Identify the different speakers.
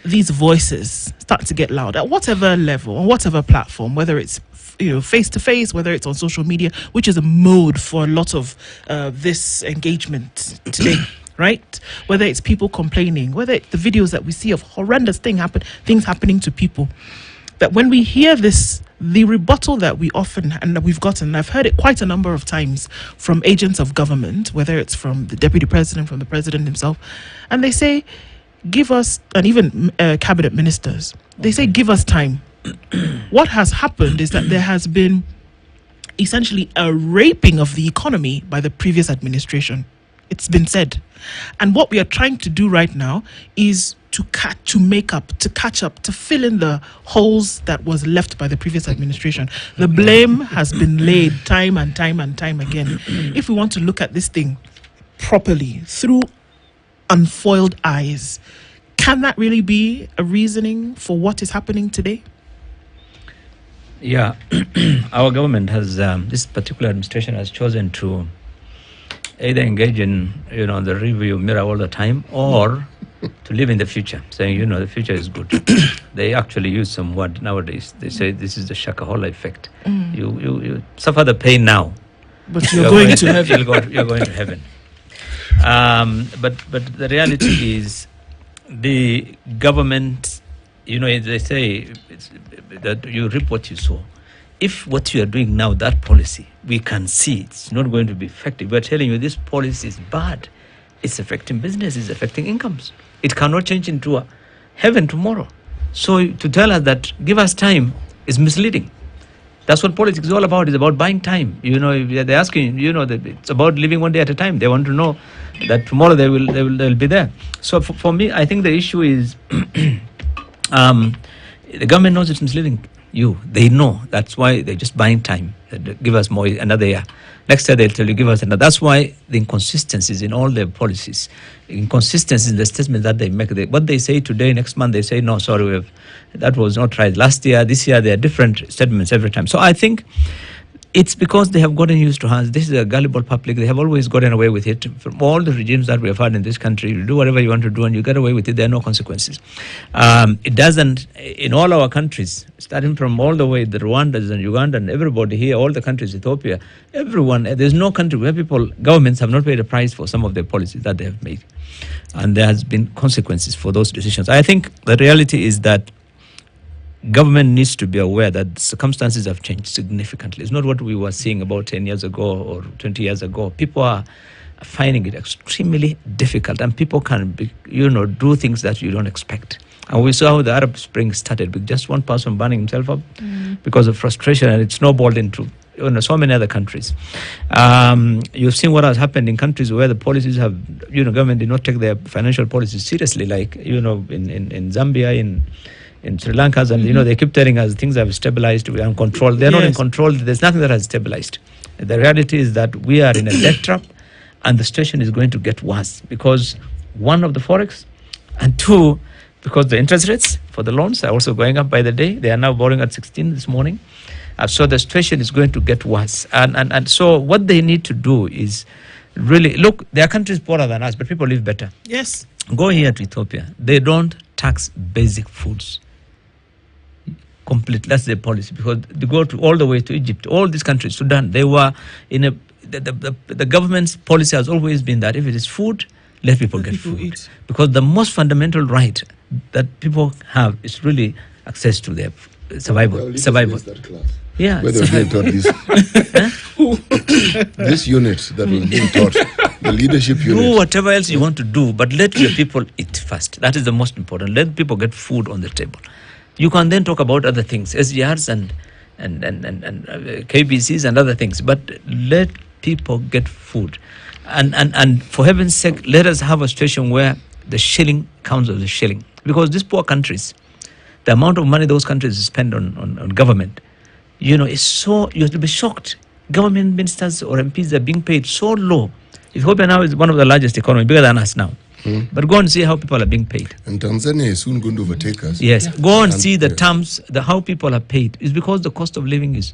Speaker 1: these voices start to get loud at whatever level, on whatever platform, whether it's face to face, whether it's on social media, which is a mode for a lot of this engagement today, right? Whether it's people complaining, whether it's the videos that we see of horrendous things happening to people, that when we hear this, the rebuttal that we often, and we've gotten, and I've heard it quite a number of times from agents of government, whether it's from the deputy president, from the president himself, and they say, give us, and even cabinet ministers, they say, give us time. What has happened is that there has been essentially a raping of the economy by the previous administration. It's been said. And what we are trying to do right now is to catch up, to fill in the holes that was left by the previous administration. The blame has been laid time and time and time again. If we want to look at this thing properly, through unfoiled eyes, can that really be a reasoning for what is happening today?
Speaker 2: Yeah, our government has, this particular administration has chosen to either engage in, the review mirror all the time, or to live in the future, saying, the future is good. They actually use some word nowadays. They say this is the Shakahola effect. You suffer the pain now,
Speaker 1: but you're going to heaven.
Speaker 2: You're going to heaven. But the reality is, the government, they say that you reap what you sow. If what you are doing now, that policy, we can see it's not going to be effective. We're telling you this policy is bad. It's affecting business, it's affecting incomes. It cannot change into a heaven tomorrow. So to tell us that give us time is misleading. That's what politics is all about. It's about buying time. They're asking, that it's about living one day at a time. They want to know that tomorrow they'll be there. So for me, I think the issue is the government knows it's misleading you. They know. That's why they're just buying time. Give us more, another year. Next year they'll tell you, give us another. That's why the inconsistencies in all their policies, inconsistencies in the statements that they make. What they say today, next month they say, no, sorry, that was not right. Last year, this year, there are different statements every time. So I think it's because they have gotten used to us. This is a gullible public. They have always gotten away with it. From all the regimes that we have had in this country, you do whatever you want to do and you get away with it. There are no consequences. It doesn't, in all our countries, starting from all the way, the Rwandas and Uganda and everybody here, all the countries, Ethiopia, everyone, there's no country where governments have not paid a price for some of the policies that they have made. And there has been consequences for those decisions. I think the reality is that government needs to be aware that circumstances have changed significantly. It's not what we were seeing about 10 years ago or 20 years ago. People are finding it extremely difficult, and people can do things that you don't expect. And we saw how the Arab Spring started with just one person burning himself up because of frustration, and it snowballed into so many other countries. You've seen what has happened in countries where the policies have, government did not take their financial policies seriously, like, in Zambia, in Sri Lanka, and they keep telling us things have stabilized, we are in control. They're not in control. There's nothing that has stabilized. The reality is that we are in a debt trap, and the situation is going to get worse because, one, of the forex, and two, because the interest rates for the loans are also going up by the day. They are now borrowing at 16 this morning. So the situation is going to get worse. And so what they need to do is really, look, there are countries poorer than us, but people live better.
Speaker 1: Yes.
Speaker 2: Go here to Ethiopia. They don't tax basic foods. Complete. That's their policy, because they go all the way to Egypt, all these countries, Sudan. They were in the government's policy has always been that if it is food, let people get food. Eat. Because the most fundamental right that people have is really access to their survival. Yeah.
Speaker 3: Where they were being taught this. This unit that was being taught, the leadership unit.
Speaker 2: Do whatever else you want to do, but let your people eat first. That is the most important. Let people get food on the table. You can then talk about other things, SGRs and KBCs and other things, but let people get food. And for heaven's sake, let us have a situation where the shilling counts as a shilling. Because these poor countries, the amount of money those countries spend on government, is so, you have to be shocked. Government ministers or MPs are being paid so low. Ethiopia now is one of the largest economies, bigger than us now. But go and see how people are being paid.
Speaker 3: And Tanzania is soon going to overtake us.
Speaker 2: Yes, go and see the terms, how people are paid. It's because the cost of living is